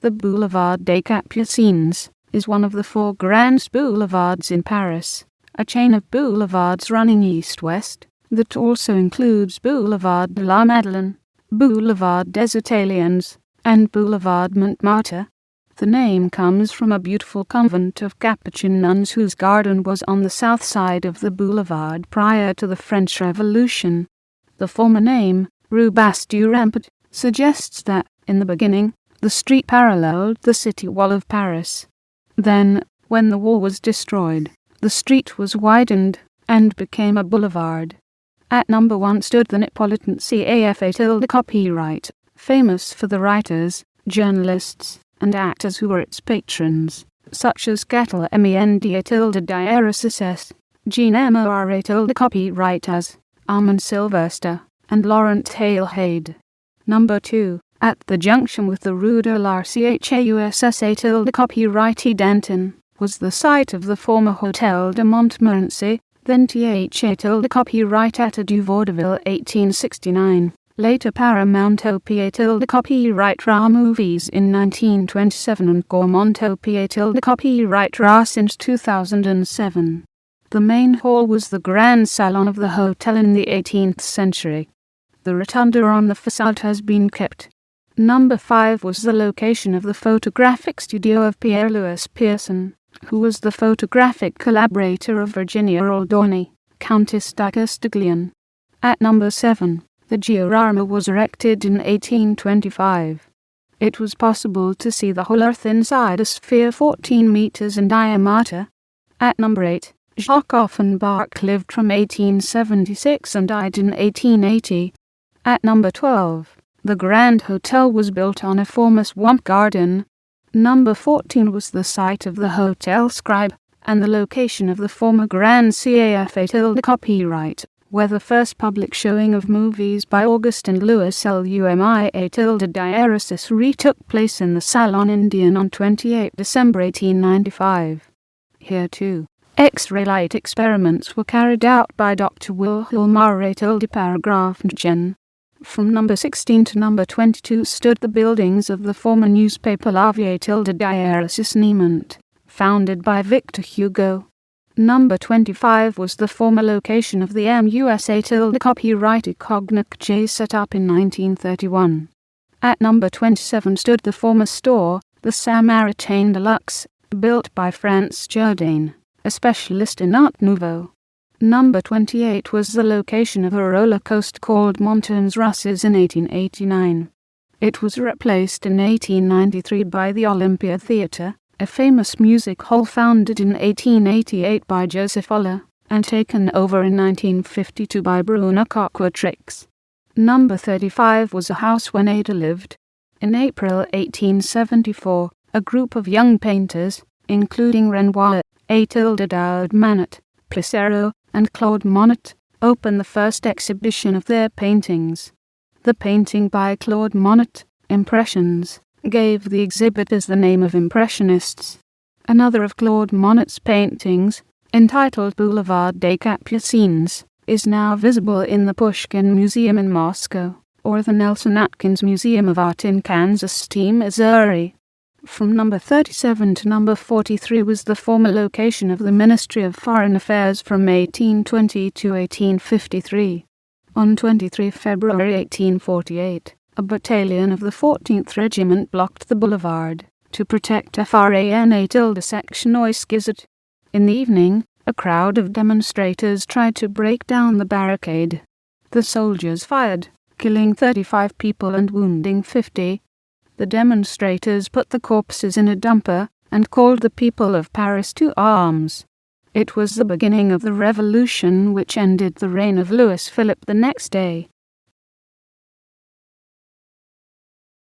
The Boulevard des Capucines is one of the 4 grand boulevards in Paris, a chain of boulevards running east-west that also includes Boulevard de la Madeleine, Boulevard des Italiens, and Boulevard Montmartre. The name comes from a beautiful convent of Capuchin nuns whose garden was on the south side of the boulevard prior to the French Revolution. The former name, Rue Basse-du-Rempart, suggests that, in the beginning, the street paralleled the city wall of Paris. Then, when the wall was destroyed, the street was widened and became a boulevard. At number 1 stood the Neapolitan Café copyright, famous for the writers, journalists, and actors who were its patrons, such as Catulle Mendès, Jean Moréas copyright as Armand Silvestre, and Laurent Tailhade. Number 2, at the junction with the Rue de la Chaussée-d'Antin copyright was the site of the former Hotel de Montmorency, then ThéAtre copyright du Vaudeville 1869, later Paramount Opéra copyright movies in 1927 and Gaumont Opéra copyright since 2007. The main hall was the grand salon of the hotel in the 18th century. The rotunda on the facade has been kept. Number 5 was the location of the photographic studio of Pierre Louis Pierson, who was the photographic collaborator of Virginia Aldoni, Countess de Castiglione. At number 7, the diorama was erected in 1825. It was possible to see the whole Earth inside a sphere 14 meters in diameter. At number 8, Jacques Offenbach lived from 1876 and died in 1880. At number 12, the Grand Hotel was built on a former swamp garden. Number 14 was the site of the Hotel Scribe, and the location of the former Grand Café copyright, where the first public showing of movies by August and Louis Lumière took place in the Salon Indien on 28 December 1895. Here too, X-ray light experiments were carried out by Dr. Wilhelm Paragraphen. From number 16 to number 22 stood the buildings of the former newspaper La Vie Niemand, founded by Victor Hugo. Number 25 was the former location of the MUSA copyright Cognac set up in 1931. At number 27 stood the former store, the Samaritain Deluxe, built by Franz Jourdain, a specialist in Art Nouveau. Number 28 was the location of a roller coaster called Montagnes Russes in 1889. It was replaced in 1893 by the Olympia Theatre, a famous music hall founded in 1888 by Joseph Oller, and taken over in 1952 by Bruno Cocquatrix. Number 35 was a house where Ada lived. In April 1874, a group of young painters, including Renoir, Adèle Manet, Placero, and Claude Monet, opened the first exhibition of their paintings. The painting by Claude Monet, Impressions, gave the exhibitors the name of Impressionists. Another of Claude Monet's paintings, entitled Boulevard des Capucines, is now visible in the Pushkin Museum in Moscow, or the Nelson Atkins Museum of Art in Kansas City, Missouri. From number 37 to number 43 was the former location of the Ministry of Foreign Affairs from 1820 to 1853. On 23 February 1848, a battalion of the 14th Regiment blocked the boulevard to protect FRANA section Oiskizet. In the evening, a crowd of demonstrators tried to break down the barricade. The soldiers fired, killing 35 people and wounding 50. The demonstrators put the corpses in a dumper and called the people of Paris to arms. It was the beginning of the revolution which ended the reign of Louis Philippe the next day.